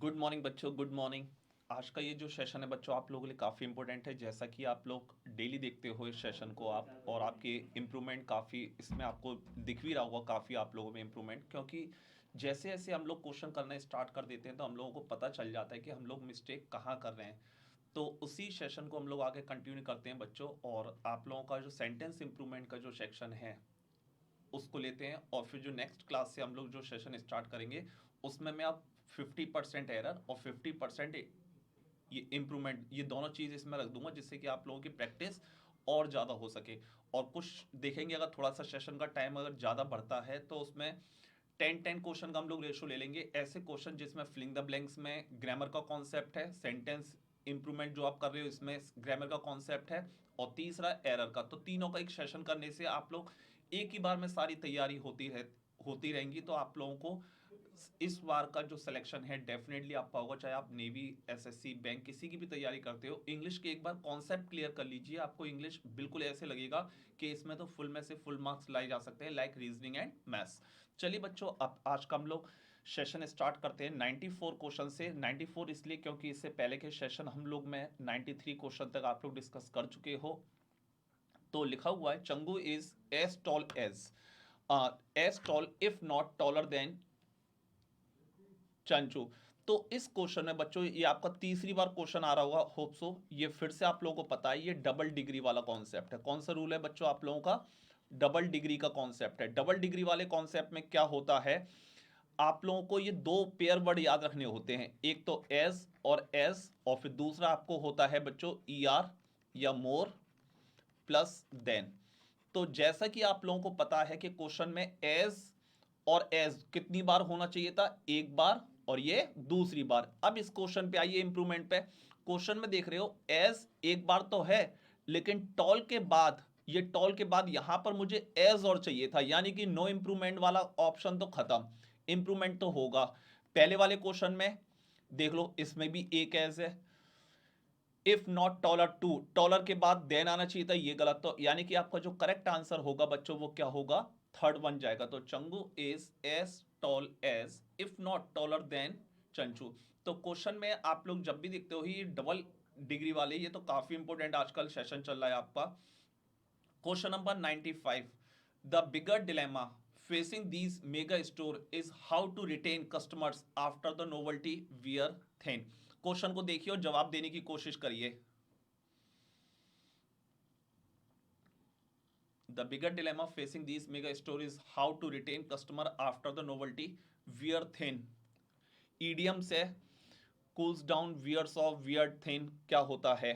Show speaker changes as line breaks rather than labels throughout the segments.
Good morning बच्चों, good morning. आज का ये जो सेशन है बच्चों आप लोगों के लिए काफ़ी इंपॉर्टेंट है। जैसा कि आप लोग डेली देखते हो इस सेशन को आप, और आपके इम्प्रूवमेंट काफ़ी इसमें आपको दिख भी रहा होगा, काफ़ी आप लोगों में इम्प्रूवमेंट, क्योंकि जैसे जैसे हम लोग क्वेश्चन करना स्टार्ट कर देते हैं तो हम लोगों को पता चल जाता है कि हम लोग मिस्टेक कहाँ कर रहे हैं। तो उसी सेशन को हम लोग आगे कंटिन्यू करते हैं बच्चों, और आप लोगों का जो सेंटेंस इम्प्रूवमेंट का जो सेक्शन है उसको लेते हैं, और फिर जो नेक्स्ट क्लास से हम लोग जो सेशन स्टार्ट करेंगे उसमें मैं अब 50% एरर और 50% ये इम्प्रूवमेंट, ये दोनों चीज़ इसमें रख दूंगा जिससे कि आप लोगों की प्रैक्टिस और ज़्यादा हो सके। और कुछ देखेंगे, अगर थोड़ा सा सेशन का टाइम अगर ज़्यादा बढ़ता है तो उसमें 10-10 क्वेश्चन का हम लोग रेशो ले लेंगे। ऐसे क्वेश्चन जिसमें फिलिंग द ब्लैंक्स में ग्रामर का कॉन्सेप्ट है, सेंटेंस इंप्रूवमेंट जो आप कर रहे हो इसमें ग्रामर का कॉन्सेप्ट है, और तीसरा एरर का। तो तीनों का एक सेशन करने से आप लोग एक ही बार में सारी तैयारी होती रहेंगी, तो आप लोगों को इस बार का जो सिलेक्शन है डेफिनेटली आपका होगा। चाहे आप नेवी, एसएससी, बैंक किसी की भी तैयारी करते हो, इंग्लिश के एक बार कॉन्सेप्ट क्लियर कर लीजिए, आपको इंग्लिश बिल्कुल ऐसे लगेगा कि इसमें तो फुल में से फुल मार्क्स लाए जा सकते हैं, लाइक रीजनिंग एंड मैथ्स। चलिए बच्चों, अब आज का हम लोग सेशन स्टार्ट करते हैं 94 क्वेश्चन से। 94 इसलिए क्योंकि इससे पहले के सेशन हम लोग में 93 क्वेश्चन तक आप लोग डिस्कस कर चुके हो। तो लिखा हुआ है Changu is as tall if not taller than Chanchu. तो इस क्वेश्चन में बच्चों ये आपका तीसरी बार क्वेश्चन आ रहा होगा, होप सो। ये फिर से आप लोगों को पता है, ये डबल डिग्री वाला कॉन्सेप्ट है। कौन सा रूल है बच्चों आप लोगों का? डबल डिग्री का कॉन्सेप्ट है। डबल डिग्री वाले कॉन्सेप्ट में क्या होता है, आप लोगों को ये दो पेयर वर्ड याद रखने होते हैं, एक तो एज और एज, और फिर दूसरा आपको होता है बच्चों ई आर या मोर प्लस देन। तो जैसा कि आप लोगों को पता है कि क्वेश्चन में एज और एज कितनी बार होना चाहिए था? एक बार, और ये दूसरी बार। अब इस क्वेश्चन पे आइए, इंप्रूवमेंट पे। क्वेश्चन में देख रहे हो एज एक बार तो है, लेकिन टॉल के बाद, ये टॉल के बाद यहां पर मुझे एज और चाहिए था, यानी कि नो इंप्रूवमेंट वाला ऑप्शन तो खत्म, इंप्रूवमेंट तो होगा। पहले वाले क्वेश्चन में देख लो, इसमें भी एक एज है। If not taller to, taller के बाद देन आना चाहिए था, ये गलत। तो यानी कि आपका जो करेक्ट आंसर होगा बच्चों वो क्या होगा? थर्ड बन जाएगा। तो Changu is as tall as if not taller than Chanchu. तो क्वेश्चन में आप लोग जब भी देखते हो ये डबल डिग्री वाले, ये तो काफी इंपॉर्टेंट आजकल सेशन चल रहा है आपका। Question number 95, the bigger dilemma facing these mega store is how to retain customers after the novelty wear thin। Question को देखिए और जवाब देने की कोशिश करिए। The bigger dilemma facing these mega stores is how to retain customer after the novelty wear thin। Idiom से cools down wears of wear thin क्या होता है?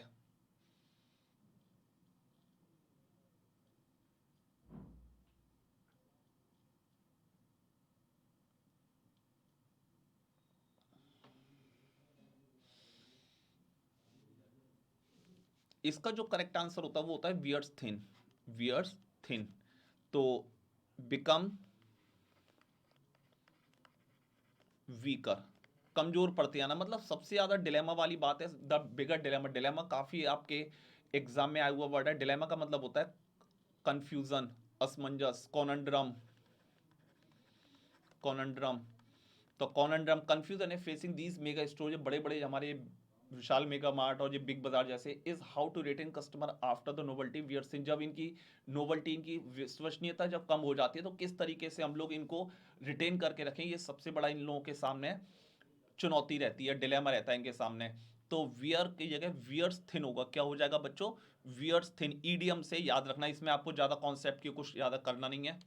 इसका जो करेक्ट आंसर होता है वो होता है वियर्स थिन। Wears thin. तो बिकम वीकर, कमजोर पड़ते हैं ना, मतलब सबसे ज्यादा डिलेमा वाली बात है द बिगर डिलेमा। डिलेमा काफी आपके एग्जाम में आया हुआ वर्ड है। डिलेमा का मतलब होता है कंफ्यूजन, असमंजस, कॉनंड्रम। कॉनंड्रम, तो कॉनंड्रम कंफ्यूजन है फेसिंग दीज मेगा स्टोर, बड़े बड़े हमारे विशाल मेगा मार्ट और ये बिग बाजार जैसे। Is how to retain customer after the novelty wear thin, जब इनकी नोवल्टी, इनकी विश्वसनीयता जब कम हो जाती है तो किस तरीके से हम लोग इनको रिटेन करके रखें, ये सबसे बड़ा इन लोगों के सामने चुनौती रहती है, डिलेमा रहता है इनके सामने। तो वियर की जगह वियर्स थिन होगा। क्या हो जाएगा बच्चों? Wears thin. ईडियम से याद रखना, इसमें आपको ज्यादा कॉन्सेप्ट की कुछ ज्यादा करना नहीं है।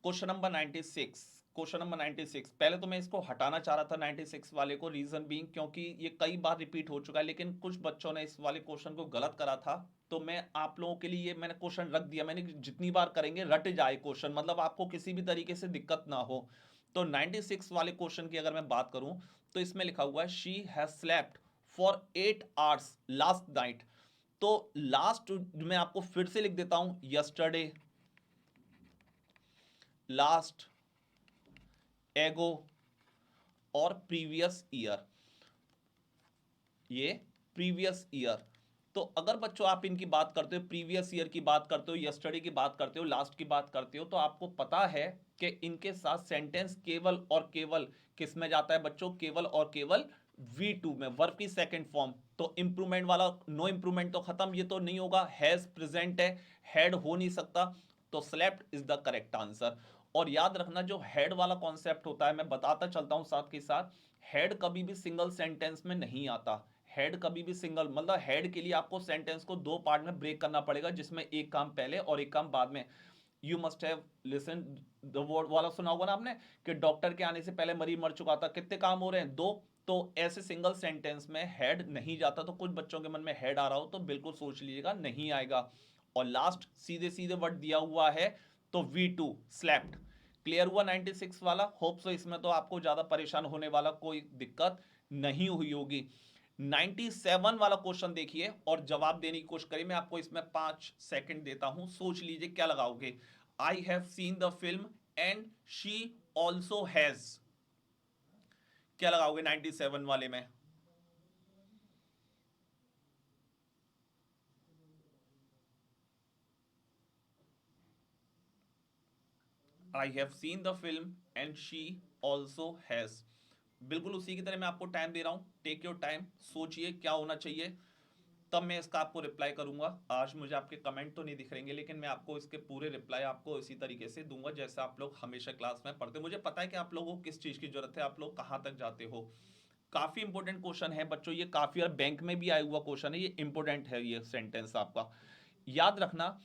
Question number 96। क्वेश्चन नंबर 96, पहले तो मैं इसको हटाना चाह रहा था 96 वाले को, रीजन बीइंग क्योंकि ये कई बार रिपीट हो चुका है, लेकिन कुछ बच्चों ने इस वाले क्वेश्चन को गलत करा था। तो मैं आप लोगों के लिए मैंने क्वेश्चन रख दिया, मैंने जितनी बार करेंगे रट जाए क्वेश्चन, मतलब आपको किसी भी तरीके से दिक्कत ना हो। तो 96 वाले क्वेश्चन की अगर मैं बात करूं तो इसमें लिखा हुआ है she has slept for 8 hours last night. तो लास्ट मैं आपको फिर से लिख देता हूं, यस्टरडे, लास्ट, एगो और प्रीवियस ईयर। ये प्रीवियस ईयर। तो अगर बच्चों आप इनकी बात करते हो, प्रीवियस ईयर की बात करते हो, यस्टरडे की बात करते हो, लास्ट की बात करते हो, तो आपको पता है कि इनके साथ सेंटेंस केवल और केवल किस में जाता है बच्चों, केवल और केवल V2 में, वर्ब की सेकंड फॉर्म। तो इंप्रूवमेंट वाला नो इंप्रूवमेंट तो खत्म, ये तो नहीं होगा, हैज प्रेजेंट है, हैड हो नहीं सकता, तो slept is the correct answer. और याद रखना जो हेड वाला कॉन्सेप्ट होता है, मैं बताता चलता हूं साथ के साथ, हेड कभी भी सिंगल सेंटेंस में नहीं आता। हेड कभी भी सिंगल, मतलब हेड के लिए आपको सेंटेंस को दो पार्ट में ब्रेक करना पड़ेगा, जिसमें एक काम पहले और एक काम बाद में। You must have listen the word वाला सुना होगा ना आपने, कि डॉक्टर के आने से पहले मरीज मर चुका था, कितने काम हो रहे हैं, दो। तो ऐसे सिंगल सेंटेंस में हेड नहीं जाता। तो कुछ बच्चों के मन में हेड आ रहा हो तो बिल्कुल सोच लीजिएगा नहीं आएगा। और लास्ट सीधे सीधे वर्ड दिया हुआ है, तो V2 स्लैप्ड। क्लियर हुआ 96 वाला? होप सो इसमें तो आपको ज्यादा परेशान होने वाला कोई दिक्कत नहीं हुई होगी। 97 वाला क्वेश्चन देखिए और जवाब देने की कोशिश करिए। मैं आपको इसमें 5 सेकंड देता हूं, सोच लीजिए क्या लगाओगे। I have seen the film and she also has, क्या लगाओगे 97 वाले में? I have seen the film and she also has. बिल्कुल उसी की तरह मैं आपको टाइम दे रहा हूं, टेक योर टाइम, सोचिए क्या होना चाहिए, तब मैं इसका आपको रिप्लाई करूंगा। आज मुझे आपके कमेंट तो नहीं दिख रहेंगे, लेकिन मैं आपको इसके पूरे रिप्लाई आपको इसी तरीके से दूंगा जैसे आप लोग हमेशा क्लास में पढ़ते हो। मुझे पता है कि आप लोगों को किस चीज की जरूरत है, आप लोग कहां तक जाते हो। काफी इंपॉर्टेंट क्वेश्चन है बच्चों, ये काफी और बैंक में भी आया हुआ क्वेश्चन है, ये इंपॉर्टेंट है ये सेंटेंस आपका, याद रखना।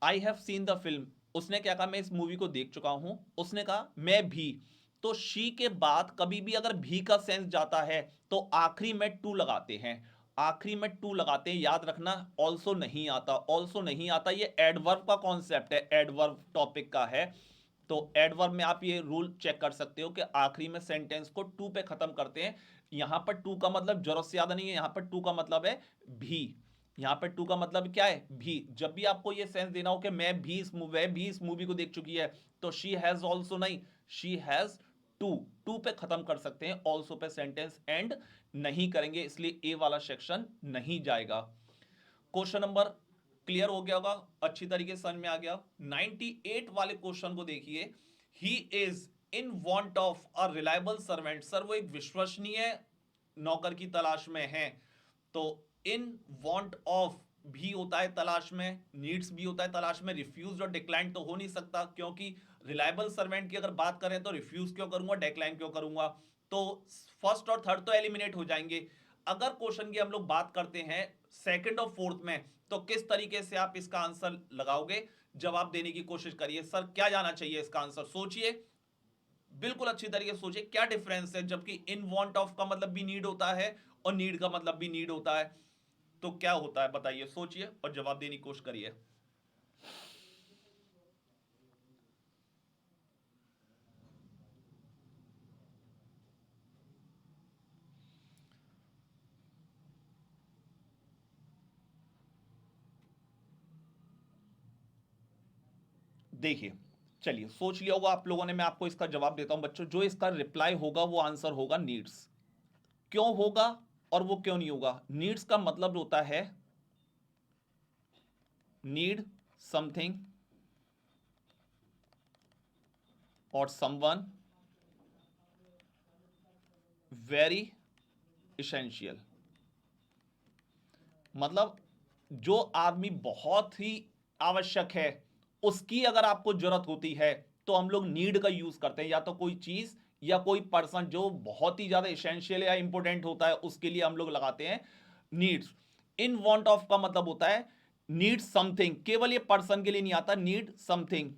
I have seen the film, उसने क्या कहा, मैं इस मूवी को देख चुका हूं, उसने कहा मैं भी। तो शी के बाद कभी भी अगर भी का सेंस जाता है तो आखिरी में टू लगाते हैं, आखिरी में टू लगाते हैं, याद रखना। ऑल्सो नहीं आता, ऑल्सो नहीं आता, ये एडवर्ब का कॉन्सेप्ट है, एडवर्ब टॉपिक का है। तो एडवर्ब में आप ये रूल चेक कर सकते हो कि आखिरी में सेंटेंस को टू पे खत्म करते हैं। यहां पर टू का मतलब जरूरत से ज्यादा नहीं है, यहां पर टू का मतलब है भी। यहां पर टू का मतलब क्या है, भी। जब भी आपको ये सेंस देना हो कि मैं भी इस मूवी, वह भी इस मूवी को देख चुकी है, तो शी हैज ऑल्सो नहीं, शी हैज टू, टू पे खत्म कर सकते हैं, ऑल्सो पे सेंटेंस एंड नहीं करेंगे, इसलिए ए वाला सेक्शन नहीं जाएगा। क्वेश्चन नंबर क्लियर हो गया होगा, अच्छी तरीके से समझ में आ गया। 98 वाले क्वेश्चन को देखिए। He is in want of a reliable servant, sir वो एक विश्वसनीय नौकर की तलाश में है। तो इन वांट ऑफ भी होता है तलाश में, नीड्स भी होता है तलाश में, रिफ्यूज और डिक्लाइन तो हो नहीं सकता, क्योंकि रिलायबल सर्वेंट की अगर बात करें तो रिफ्यूज क्यों करूंगा, डिक्लाइन क्यों करूंगा। तो फर्स्ट और थर्ड तो एलिमिनेट हो जाएंगे। अगर क्वेश्चन की हम लोग बात करते हैं सेकंड और फोर्थ में, तो किस तरीके से आप इसका आंसर लगाओगे, जवाब देने की कोशिश करिए। सर क्या जाना चाहिए इसका आंसर, सोचिए, बिल्कुल अच्छी तरीके से सोचिए क्या डिफरेंस है, जबकि इन वांट ऑफ का मतलब भी नीड होता है और नीड का मतलब भी नीड होता है। तो क्या होता है बताइए, सोचिए और जवाब देने की कोशिश करिए। देखिए, चलिए सोच लिया होगा आप लोगों ने, मैं आपको इसका जवाब देता हूं बच्चों। जो इसका रिप्लाई होगा वो आंसर होगा नीड्स। क्यों होगा और वो क्यों नहीं होगा? नीड्स का मतलब होता है नीड समथिंग और समवन वेरी इसेंशियल। मतलब जो आदमी बहुत ही आवश्यक है, उसकी अगर आपको जरूरत होती है, तो हम लोग नीड का यूज करते हैं। या तो कोई चीज या कोई पर्सन जो बहुत ही ज्यादा इसेंशियल या इंपॉर्टेंट होता है, उसके लिए हम लोग लगाते हैं नीड्स। इन वांट ऑफ का मतलब होता है नीड समथिंग, केवल ये पर्सन के लिए नहीं आता, नीड समथिंग।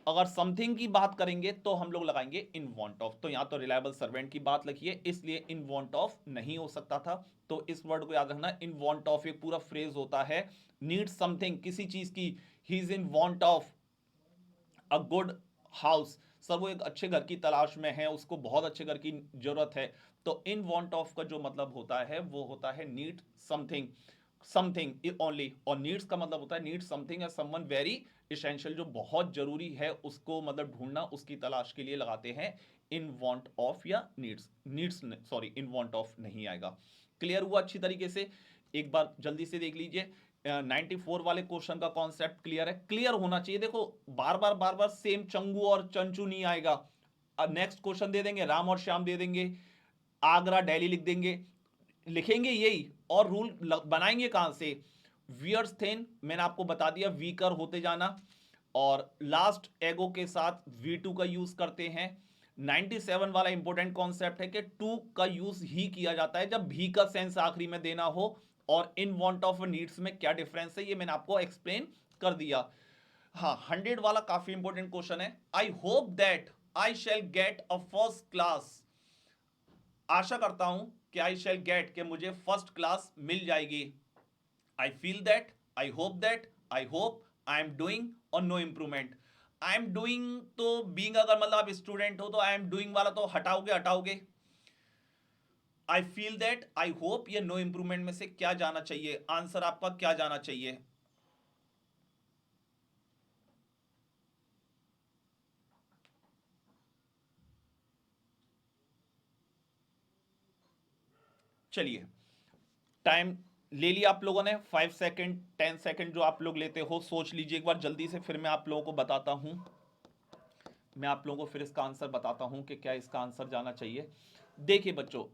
अगर समथिंग की बात करेंगे तो हम लोग लगाएंगे इन वांट ऑफ। तो यहां तो रिलायबल सर्वेंट की बात लिखी है, इसलिए इन वांट ऑफ नहीं हो सकता था। तो इस वर्ड को याद रखना, इन वांट ऑफ एक पूरा फ्रेज होता है, नीड समथिंग किसी चीज की, he is in want of a good house, sir वो एक अच्छे घर की तलाश में है, उसको बहुत अच्छे घर की जरूरत है। तो इन वांट ऑफ का जो मतलब होता है वो होता है नीड समथिंग, समथिंग ओनली। और नीड्स का मतलब होता है नीड समथिंग या समवन वेरी इसेंशियल, जो बहुत जरूरी है उसको मतलब ढूंढना, उसकी तलाश के लिए लगाते हैं इन वांट ऑफ या needs. Needs sorry in want of नहीं आएगा। क्लियर हुआ अच्छी तरीके से? एक बार जल्दी से देख लीजिए। 94 वाले क्वेश्चन का कॉन्सेप्ट क्लियर है, क्लियर होना चाहिए। देखो बार बार सेम चंगू और चंचू नहीं आएगा। नेक्स्ट क्वेश्चन दे देंगे, राम और श्याम दे देंगे, आगरा दिल्ली लिख देंगे, लिखेंगे यही, और रूल बनाएंगे कहां से? वियर्स थिन, मैंने आपको बता दिया, वीकर होते जाना, और लास्ट एगो के साथ V2 का यूज करते हैं। 97 वाला इंपॉर्टेंट कॉन्सेप्ट है कि टू का यूज ही किया जाता है जब भी का सेंस आखिरी में देना हो, और इन वांट ऑफ नीड्स में क्या डिफरेंस है ये मैंने आपको एक्सप्लेन कर दिया। हाँ, 100 वाला काफी इंपॉर्टेंट क्वेश्चन है। I hope that I shall get a first class, आशा करता हूं कि आई शैल गेट, कि मुझे फर्स्ट क्लास मिल जाएगी। I feel that, I hope that, I hope, I am doing, और no improvement. I am doing तो बीइंग, अगर मतलब आप स्टूडेंट हो तो आई एम डूइंग वाला तो हटाओगे हटाओगे। I feel that, I hope, ये नो इंप्रूवमेंट में से क्या जाना चाहिए? आंसर आपका क्या जाना चाहिए? चलिए, टाइम ले लिया आप लोगों ने, 5 सेकेंड 10 सेकेंड जो आप लोग लेते हो सोच लीजिए एक बार जल्दी से, फिर मैं आप लोगों को बताता हूं। मैं आप लोगों को फिर इसका आंसर बताता हूं कि क्या इसका आंसर जाना चाहिए। देखिए बच्चों,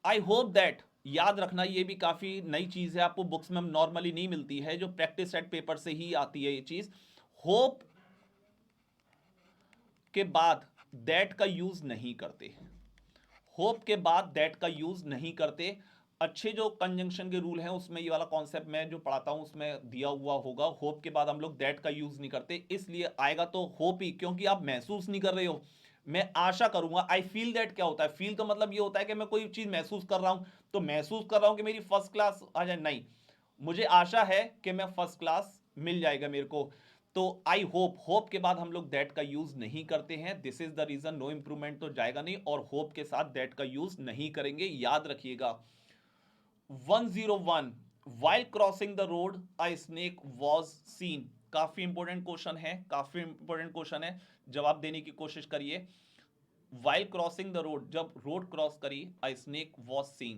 आई होप दैट, याद रखना ये भी काफी नई चीज है, आपको बुक्स में नॉर्मली नहीं मिलती है, जो प्रैक्टिस सेट पेपर से ही आती है ये चीज। होप के बाद दैट का यूज नहीं करते, होप के बाद दैट का यूज नहीं करते। अच्छे जो कंजंक्शन के रूल हैं उसमें ये वाला कॉन्सेप्ट मैं जो पढ़ाता हूं उसमें दिया हुआ होगा, होप के बाद हम लोग दैट का यूज नहीं करते, इसलिए आएगा तो होप ही, क्योंकि आप महसूस नहीं कर रहे हो। मैं आशा करूंगा, आई फील दैट क्या होता है? फील का मतलब ये होता है कि मैं कोई चीज महसूस कर रहा हूं, तो महसूस कर रहा हूं कि मेरी फर्स्ट क्लास आ जाए, नहीं, मुझे आशा है कि मैं फर्स्ट क्लास मिल जाएगा मेरे को। तो आई होप, होप के बाद हम लोग दैट का यूज नहीं करते हैं, this is the reason, no improvement तो जाएगा नहीं, और होप के साथ दैट का यूज नहीं करेंगे, याद रखिएगा। 101, while crossing the road a snake was seen, काफी इंपॉर्टेंट क्वेश्चन है, काफी इंपॉर्टेंट क्वेश्चन है, जवाब देने की कोशिश करिए। while crossing the road, जब रोड क्रॉस करी, a snake was seen,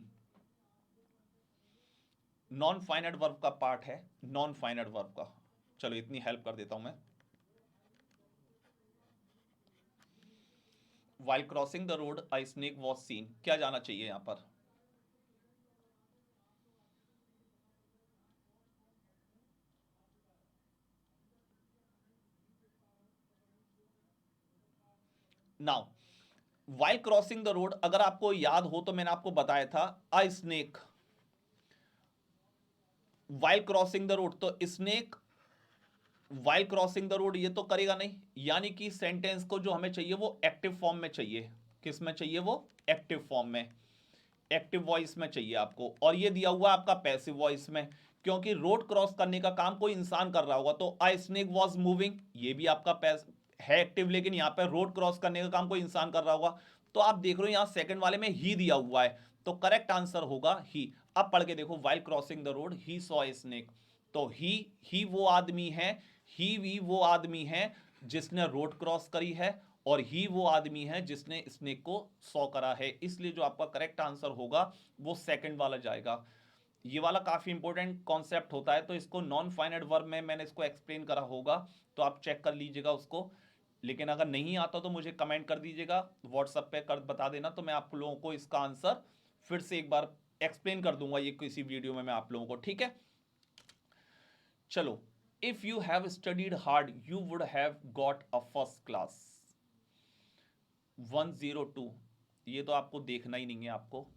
non finite verb का पार्ट है, नॉन फाइनाइट वर्ब का, चलो इतनी हेल्प कर देता हूं मैं। while crossing the road a snake was seen, क्या जाना चाहिए यहां पर? Now while crossing the road, अगर आपको याद हो तो मैंने आपको बताया था, a snake while crossing the road, तो snake while crossing the road ये तो करेगा नहीं, यानी कि सेंटेंस को जो हमें चाहिए वो एक्टिव फॉर्म में चाहिए। किस में चाहिए? वो एक्टिव फॉर्म में, एक्टिव वॉइस में चाहिए आपको, और ये दिया हुआ आपका पैसिव वॉइस में, क्योंकि रोड क्रॉस करने का काम कोई इंसान कर रहा होगा, तो अ स्नेक वॉज मूविंग, ये भी आपका है एक्टिव, लेकिन यहां पर रोड क्रॉस करने का काम कोई इंसान कर रहा होगा, तो आप देख रहे हो यहां सेकंड वाले में ही दिया हुआ है, तो करेक्ट आंसर होगा ही। अब पढ़ के देखो, while crossing the road he saw a snake, तो ही वो आदमी है, ही वो आदमी है जिसने रोड क्रॉस करी है, और ही वो आदमी है जिसने स्नेक को सॉ करा है, इसलिए जो आपका करेक्ट आंसर होगा वो सेकंड वाला जाएगा। ये वाला काफी इंपॉर्टेंट कॉन्सेप्ट होता है, तो इसको नॉन फाइनाइट वर्ब में मैंने इसको एक्सप्लेन करा होगा, तो आप चेक कर लीजिएगा उसको, लेकिन अगर नहीं आता तो मुझे कमेंट कर दीजिएगा, व्हाट्सएप पे कर बता देना, तो मैं आप लोगों को इसका आंसर फिर से एक बार एक्सप्लेन कर दूंगा ये किसी वीडियो में मैं आप लोगों को, ठीक है? चलो, if you have studied hard you would have got a first class. 102, ये तो आपको देखना ही नहीं है आपको।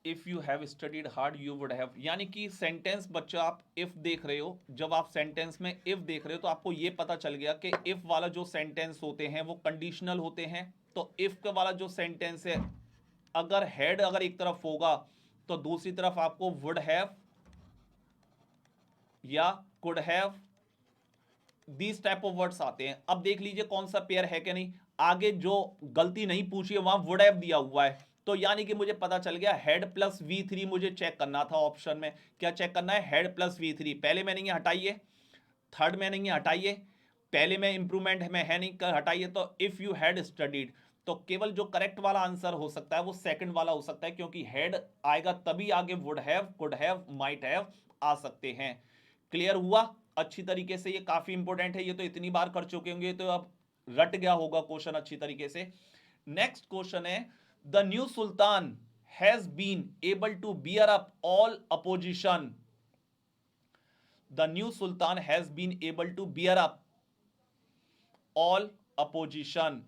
If you have studied hard you would have, यानी कि सेंटेंस बच्चा आप इफ देख रहे हो, जब आप सेंटेंस में इफ देख रहे हो तो आपको यह पता चल गया कि इफ वाला जो सेंटेंस होते हैं वो कंडीशनल होते हैं, तो इफ वाला जो सेंटेंस है, अगर हेड अगर एक तरफ होगा तो दूसरी तरफ आपको वुड हैव या could have, these type of words आते हैं। अब देख लीजिए कौन सा पेयर है कि नहीं, आगे जो गलती नहीं पूछी है वहां वुड हैव दिया हुआ है, तो यानी कि मुझे पता चल गया हेड प्लस V3 मुझे चेक करना था ऑप्शन में, क्या चेक करना है? हेड प्लस V3, पहले मैंने ये हटाइए, थर्ड मैंने ये हटाइए, पहले में इंप्रूवमेंट में है नहीं, कर हटाइए तो इफ यू हैड स्टडीड, तो केवल जो करेक्ट वाला आंसर हो सकता है वो सेकंड वाला हो सकता है, क्योंकि हैड आएगा तभी आगे would have, could have, might have आ सकते हैं। क्लियर हुआ अच्छी तरीके से? ये काफी इंपॉर्टेंट है, ये तो इतनी बार कर चुके होंगे तो अब रट गया होगा क्वेश्चन अच्छी तरीके से। नेक्स्ट क्वेश्चन है, the new sultan has been able to bear up all opposition. The new sultan has been able to bear up all opposition.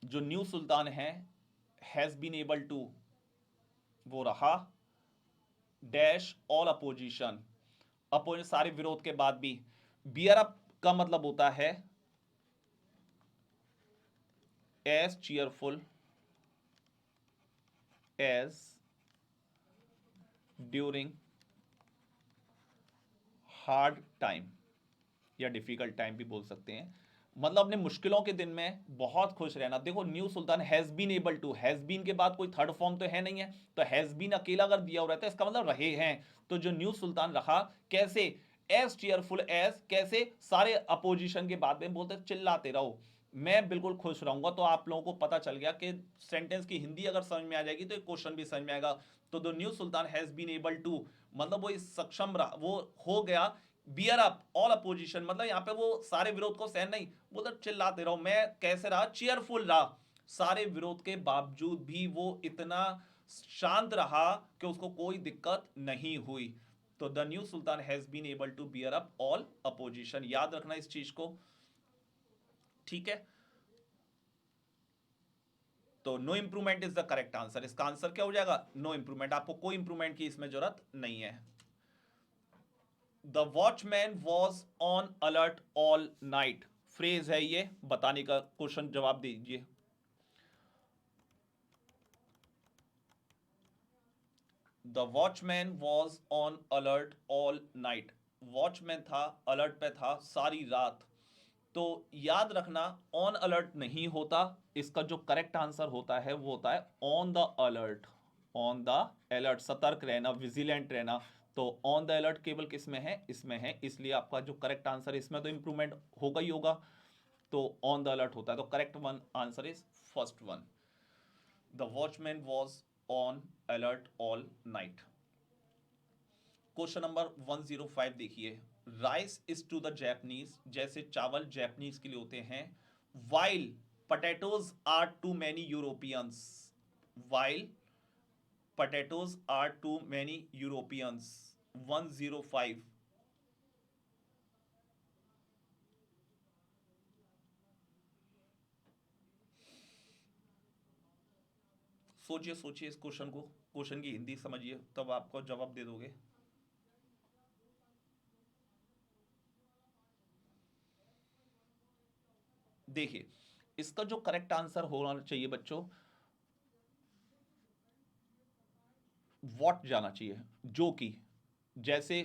जो न्यू सुल्तान है, हैज बीन एबल टू, वो रहा dash all opposition, opposition सारे विरोध के बाद भी। Beer up का मतलब होता है as cheerful as during hard time, या डिफिकल्ट टाइम भी बोल सकते हैं, मतलब अपने मुश्किलों के दिन में बहुत खुश रहना। देखो new sultan has been able to, has been के बाद कोई थर्ड फॉर्म तो है नहीं है, तो हैज बीन अकेला अगर दिया हुआ रहता है इसका मतलब रहे हैं। तो जो न्यू सुल्तान रहा कैसे, एज चीयरफुल एज, कैसे सारे अपोजिशन के बाद में बोलते चिल्लाते रहो, मैं बिल्कुल खुश रहूंगा। तो आप लोगों को पता चल गया कि सेंटेंस की हिंदी अगर समझ में आ जाएगी तो क्वेश्चन भी समझ में आएगा। तो the new sultan has been able to मतलब वो इस सक्षम रहा, वो हो गया बियर अप ऑल अपोजिशन, मतलब यहां पे वो सारे विरोध को सहन नहीं, बोलते चिल्लाते रहो, मैं कैसे रहा, चीयरफुल रहा, सारे विरोध के बावजूद भी वो इतना शांत रहा कि उसको कोई दिक्कत नहीं हुई। तो the new sultan has been able to bear up all opposition, याद रखना इस चीज को, ठीक है। तो no improvement is the correct answer, इसका आंसर क्या हो जाएगा, नो इंप्रूवमेंट, आपको कोई इंप्रूवमेंट की इसमें जरूरत नहीं है। The watchman was on alert all night, phrase है ये, बताने का, क्वेश्चन जवाब दीजिए। The watchman was on alert all night, watchman था, अलर्ट पे था सारी रात। तो याद रखना ऑन अलर्ट नहीं होता, इसका जो करेक्ट आंसर होता है वो होता है on the alert, on the alert, सतर्क रहना, विजिलेंट रहना। तो ऑन द अलर्ट केवल किस में है, इसमें है, इसलिए आपका जो करेक्ट आंसर इसमें तो इंप्रूवमेंट होगा ही होगा, तो ऑन द अलर्ट होता है, तो correct one answer is first one, the watchman was on alert all night. Question number 105 देखिए, rice is to the Japanese, जैसे चावल जैपनीज के लिए होते हैं, while potatoes are to many Europeans, while potatoes are to many Europeans, 105। सोचिए सोचिए इस क्वेश्चन को, क्वेश्चन की हिंदी समझिए तब आपको जवाब दे दोगे। देखिए इसका जो करेक्ट आंसर होना चाहिए बच्चों, वॉट जाना चाहिए, जो कि, जैसे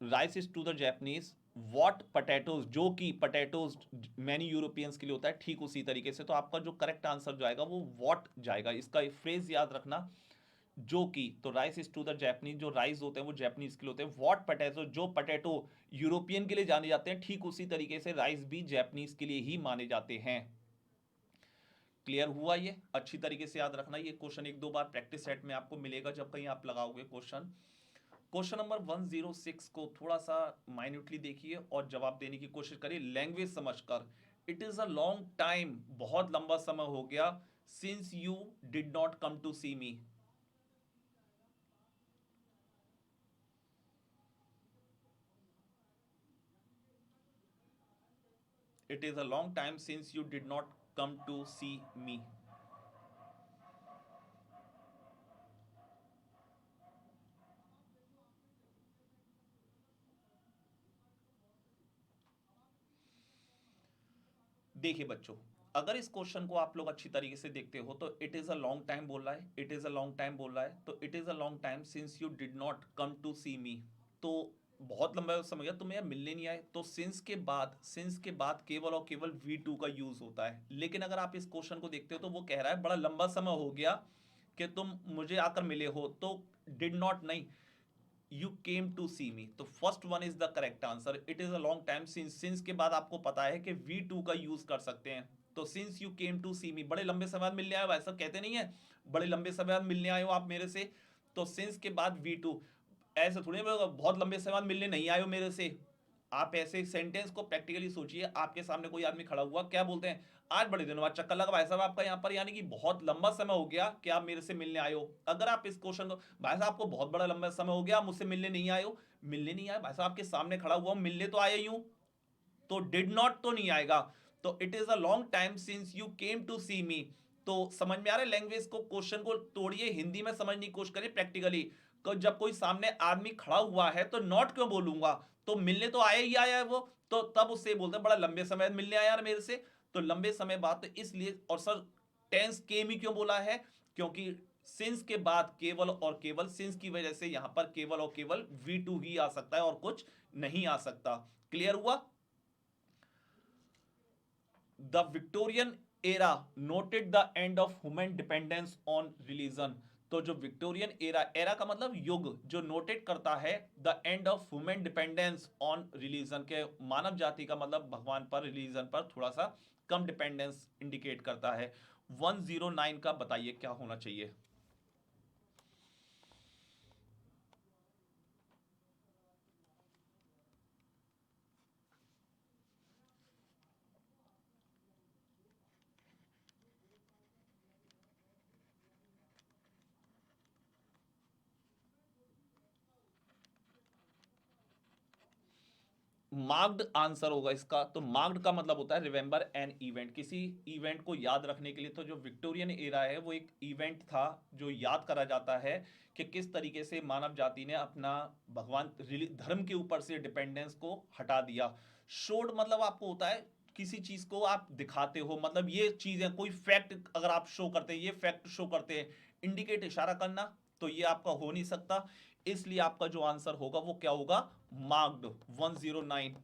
rice is to the Japanese, what potatoes, जो कि पोटैटोज मैनी यूरोपियंस के लिए होता है, ठीक उसी तरीके से। तो आपका जो करेक्ट आंसर जो आएगा वो वॉट जाएगा, इसका फ्रेज याद रखना, जो कि, तो rice is to the Japanese, जो राइस होते हैं वो जैपनीज के लिए होते हैं, वॉट पोटैटो, जो पोटैटो यूरोपियन के लिए जाने जाते हैं, ठीक उसी तरीके से राइस भी जैपनीज के लिए ही माने जाते हैं। क्लियर हुआ ये, अच्छी तरीके से याद रखना, ये क्वेश्चन एक दो बार प्रैक्टिस सेट में आपको मिलेगा जब कहीं आप लगाओगे क्वेश्चन। क्वेश्चन नंबर 106 को थोड़ा सा माइन्यूटली देखिए और जवाब देने की कोशिश करिए लैंग्वेज समझकर। It is a long time, बहुत लंबा समय हो गया, since you did not come to see me, it is a long time since you did not come to see me. देखिए बच्चों, अगर इस क्वेश्चन को आप लोग अच्छी तरीके से देखते हो तो it is a long time बोल रहा है, it is a long time बोल रहा है, तो it is a long time since you did not come to see me, तो बहुत लंबा समय गया तुम्हें यार मिलने नहीं आए, तो सिंस के बाद केवल और केवल V2 का यूज होता है। लेकिन अगर आप इस क्वेश्चन को देखते हो तो वो कह रहा है बड़ा लंबा समय हो गया कि तुम मुझे आकर मिले हो, तो डिड नॉट नहीं, you came to see me, तो first one is the correct answer. It is a long time since, since के बाद आपको पता है कि वी टू का यूज कर सकते हैं। तो since you came to see मी, बड़े लंबे समय बाद मिलने आए हो, ऐसा कहते नहीं है बड़े लंबे समय बाद मिलने आए हो आप मेरे से, तो सिंस के बाद वी टू, ऐसे थोड़ी ना बहुत लंबे समय बाद मिलने नहीं आए हो मेरे से। आप ऐसे सेंटेंस को प्रैक्टिकली सोचिए, आपके सामने कोई आदमी खड़ा हुआ, क्या बोलते हैं, आज बड़े दिनों बाद चक्कर लगा भाई साहब आपका यहाँ पर, यानी कि बहुत लंबा समय हो गया कि आप मेरे से मिलने आए हो। अगर आप इस क्वेश्चन को, भाई साहब आपको बहुत बड़ा लंबा समय हो गया आप मुझसे मिलने नहीं आए हो, मिलने नहीं आए भाई साहब, आपके सामने खड़ा हुआ हूं, मिलने तो आया ही हूं, तो डिड नॉट तो नहीं आएगा। तो it is a long time since you came to see me. तो समझ में आ रहा है लैंग्वेज को, क्वेश्चन को तोड़िए, हिंदी में समझने की कोशिश करिए प्रैक्टिकली। तो जब कोई सामने आदमी खड़ा हुआ है तो नॉट क्यों बोलूंगा, तो मिलने तो आया ही आया है वो, तो तब उससे बोलते हैं बड़ा लंबे समय मिलने आया यार मेरे से, तो लंबे समय बाद, तो इसलिए। और सर टेंस केम ही क्यों बोला है, क्योंकि सिंस के बाद केवल और केवल, सिंस की वजह से यहां पर केवल और केवल वी टू ही आ सकता है और कुछ नहीं आ सकता। क्लियर हुआ। The Victorian era noted the end of human dependence on religion. तो जो विक्टोरियन एरा, एरा का मतलब युग, जो नोटेड करता है the end of human dependence on religion, के मानव जाति का मतलब भगवान पर, रिलीजन पर थोड़ा सा कम डिपेंडेंस इंडिकेट करता है। 109 का बताइए क्या होना चाहिए। मार्क्ड आंसर होगा इसका। तो मार्क्ड का मतलब होता है रिमेंबर एन इवेंट, किसी इवेंट को याद रखने के लिए। तो जो विक्टोरियन एरा है वो एक इवेंट था जो याद करा जाता है कि किस तरीके से मानव जाति ने अपना भगवान धर्म के ऊपर से डिपेंडेंस को हटा दिया। शोड मतलब आपको होता है किसी चीज को आप दिखाते हो, मतलब ये चीज है, कोई फैक्ट अगर आप शो करते हैं, ये फैक्ट शो करते हैं, इंडिकेट इशारा करना, तो ये आपका हो नहीं सकता। इसलिए आपका जो आंसर होगा वो क्या होगा, marked. 109।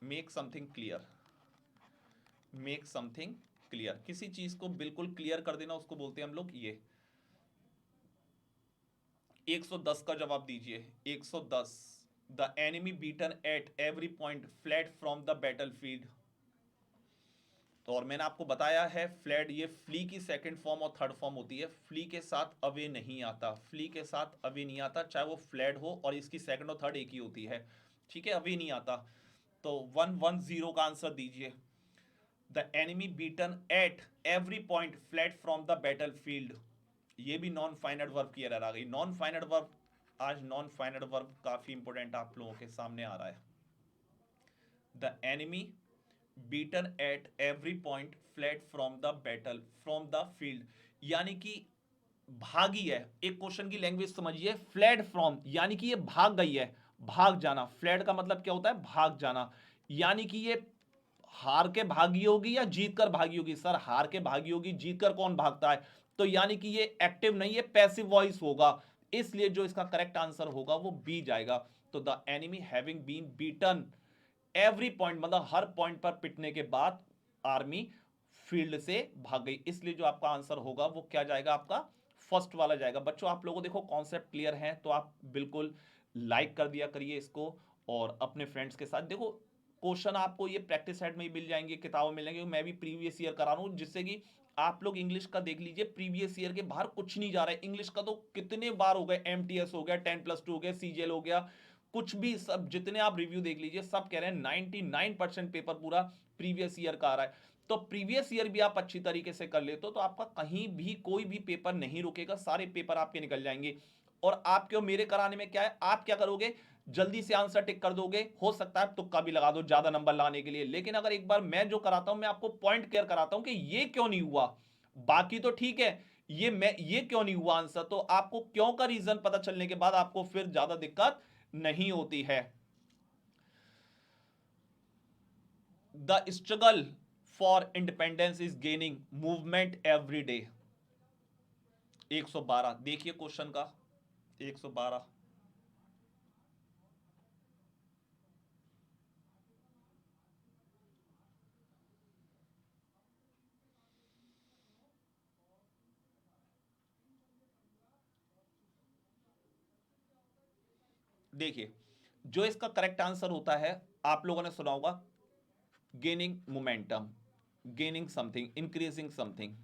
Make something clear, make something clear, किसी चीज को बिल्कुल क्लियर कर देना उसको बोलते हैं हम लोग ये। 110 का जवाब दीजिए। 110। The enemy beaten at every point flat from the battle field. तो और मैंने आपको बताया है फ्लैड ये फ्ली की सेकंड फॉर्म और थर्ड फॉर्म होती है, फ्ली के साथ अवे नहीं आता, फ्ली के साथ अवे नहीं आता, चाहे वो फ्लैड हो, और इसकी सेकंड और थर्ड एक ही होती है, ठीक है, अवे नहीं आता। तो 110 का आंसर दीजिए। The enemy beaten at every point flat from the battle field. ये भी नॉन फाइनल वर्ब की एरर आ गई। नॉन फाइनल वर्ब, आज नॉन फाइनल वर्ब काफी इंपॉर्टेंट आप लोगों के सामने आ रहा है। The enemy beaten at every point flat from the battle from the field, यानी कि भागी है। एक क्वेश्चन की लैंग्वेज समझिए, फ्लैड फ्रॉम यानी कि ये भाग गई है, भाग जाना। फ्लैड का मतलब क्या होता है, भाग जाना, यानी कि ये हार के भागी होगी या जीत कर भागी होगी। सर हार के भागी होगी, जीत कर कौन भागता है, तो यानी कि ये एक्टिव नहीं है, पैसिव वॉइस होगा। इसलिए जो इसका करेक्ट आंसर होगा वो बी जाएगा। तो the enemy having been beaten every point, मतलब हर पॉइंट पर पिटने के बाद आर्मी फील्ड से भाग गई, इसलिए जो आपका आंसर होगा वो क्या जाएगा, आपका फर्स्ट वाला जाएगा। बच्चों आप लोगों को देखो कॉन्सेप्ट क्लियर है तो आप बिल्कुल लाइक कर दिया करिए इसको, और अपने फ्रेंड्स के साथ देखो। क्वेश्चन आपको ये प्रैक्टिस सेट में ही मिल जाएंगे, किताबों में मिल जाएंगे, मैं भी प्रीवियस ईयर करा रहा हूँ, जिससे कि आप लोग इंग्लिश का देख लीजिए, प्रीवियस ईयर के बाहर कुछ नहीं जा रहा है। इंग्लिश का तो कितने बार हो गए, एमटीएस हो गया, 10+2 हो गया, सीजीएल हो गया, कुछ भी, सब जितने आप रिव्यू देख लीजिए सब कह रहे हैं 99% पेपर पूरा प्रीवियस ईयर का आ रहा है। तो प्रीवियस ईयर भी आप अच्छी तरीके से कर लेते हो तो आपका कहीं भी कोई भी पेपर नहीं रुकेगा, सारे पेपर आपके निकल जाएंगे। और आपके और मेरे कराने में क्या है, आप क्या करोगे, जल्दी से आंसर टिक कर दोगे, हो सकता है तुक्का भी लगा दो ज्यादा नंबर लाने के लिए, लेकिन अगर एक बार मैं जो कराता हूं, मैं आपको पॉइंट क्लियर कराता हूं कि ये क्यों नहीं हुआ, बाकी तो ठीक है, ये क्यों नहीं हुआ आंसर, तो आपको क्यों का रीजन पता चलने के बाद आपको फिर ज्यादा दिक्कत नहीं होती है। The struggle for independence is gaining movement every day. 112 देखिए क्वेश्चन का। 112। देखिए, जो इसका करेक्ट आंसर होता है, आप लोगों ने सुना होगा gaining momentum, gaining something, increasing something.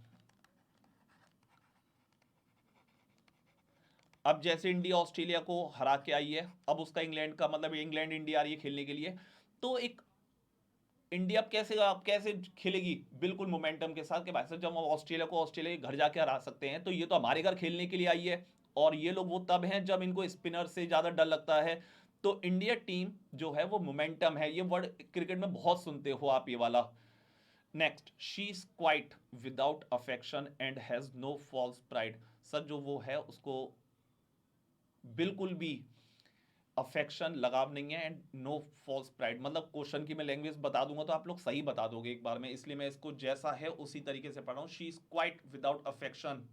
अब जैसे इंडिया ऑस्ट्रेलिया को हरा के आई है, अब उसका इंग्लैंड का मतलब इंग्लैंड इंडिया आ रही है खेलने के लिए, तो एक इंडिया अब कैसे खेलेगी, बिल्कुल मोमेंटम के साथ कि भाई साहब जब हम ऑस्ट्रेलिया को ऑस्ट्रेलिया के घर जाके हरा सकते हैं, तो ये तो हमारे घर खेलने के लिए आई है, और ये लोग वो तब हैं जब इनको स्पिनर से ज़्यादा डर लगता है। तो इंडिया टीम जो है वो मोमेंटम है, ये वर्ड क्रिकेट में बहुत सुनते हो आप ये वाला। Next, she is quite without affection and has no false pride. Sir जो वो है उसको बिल्कुल भी अफेक्शन लगाव नहीं है एंड नो फॉल्स प्राइड, मतलब क्वेश्चन की मैं लैंग्वेज बता दूंगा तो आप लोग सही बता दोगे एक बार में, इसलिए मैं इसको जैसा है उसी तरीके से पढ़ रहा हूं। She is quite without affection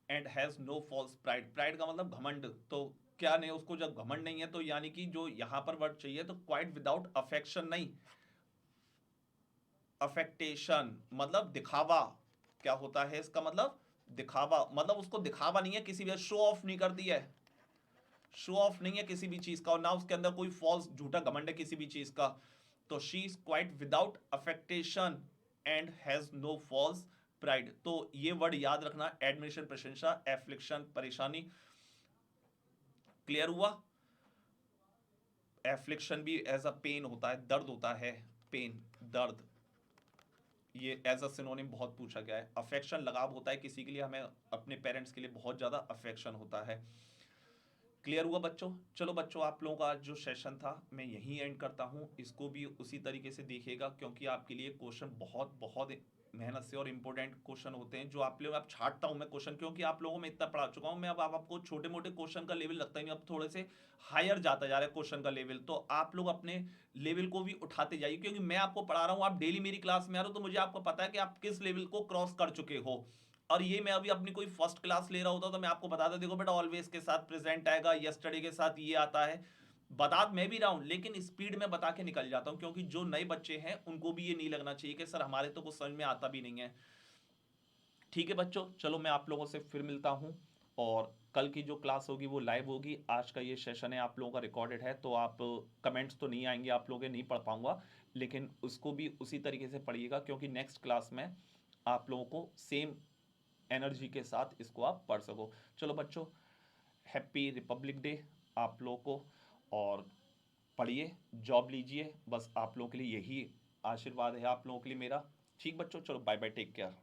and has no false pride. Pride का मतलब घमंड, तो क्या नहीं, उसको जब घमंड नहीं है तो यानी कि जो यहां पर वर्ड चाहिए, तो क्वाइट विदाउट अफेक्शन नहीं, अफेक्टेशन मतलब दिखावा। क्या होता है इसका मतलब? दिखावा, मतलब उसको दिखावा नहीं है किसी भी, शो ऑफ नहीं करती है, शो ऑफ नहीं है किसी भी चीज का, और ना उसके अंदर कोई फॉल्स झूठा घमंड है किसी भी चीज का। तो she is quite without affectation and has no false pride. तो ये वर्ड याद रखना, एडमिशन प्रशंसा, एफ्लिक्शन परेशानी। क्लियर हुआ? एफ्लिक्शन भी एज अ पेन होता है, दर्द होता है, पेन दर्द, ये एज अ सिनोनिम बहुत पूछा गया है। अफेक्शन लगाव होता है किसी के लिए, हमें अपने पेरेंट्स के लिए बहुत ज़्यादा अफेक्शन होता है। क्लियर हुआ बच्चों? चलो बच्चों, आप लोगों का जो सेशन था मैं यहीं एंड करता हूँ, इसको भी उसी तरीके से देखिएगा, क्योंकि आपके लिए क्वेश्चन बहुत बहुत मेहनत से और इंपॉर्टेंट क्वेश्चन होते हैं, जो आप लोग, आप छाटता हूँ मैं क्वेश्चन, क्योंकि आप लोगों में इतना पढ़ा चुका हूँ मैं, अब आपको छोटे मोटे क्वेश्चन का लेवल लगता ही नहीं, अब थोड़े से हायर जाता जा रहा है क्वेश्चन का लेवल, तो आप लोग अपने लेवल को भी उठाते जाइए, क्योंकि मैं आपको पढ़ा रहा हूँ, आप डेली मेरी क्लास में आ रहे हो, तो मुझे आपको पता है कि आप किस लेवल को क्रॉस कर चुके हो। और ये मैं अभी अपनी कोई फर्स्ट क्लास ले रहा होता तो मैं आपको बताता, देखो बेटा ऑलवेज के साथ प्रेजेंट आएगा, यस्टरडे के साथ ये आता है, बता मैं भी रहा हूं, लेकिन स्पीड में बता के निकल जाता हूं, क्योंकि जो नए बच्चे हैं उनको भी ये नहीं लगना चाहिए कि सर हमारे तो कुछ समझ में आता भी नहीं है। ठीक है बच्चों, चलो मैं आप लोगों से फिर मिलता हूं, और कल की जो क्लास होगी वो लाइव होगी। आज का ये सेशन है आप लोगों का रिकॉर्डेड है, तो आप कमेंट्स तो नहीं आएंगे आप लोगों के, नहीं पढ़ पाऊंगा, लेकिन उसको भी उसी तरीके से पढ़िएगा, क्योंकि नेक्स्ट क्लास में आप लोगों को सेम एनर्जी के साथ इसको आप पढ़ सको। चलो बच्चों, हैप्पी रिपब्लिक डे आप लोगों को, और पढ़िए, जॉब लीजिए, बस आप लोगों के लिए यही आशीर्वाद है आप लोगों के लिए मेरा। ठीक बच्चों, चलो बाय बाय, टेक केयर।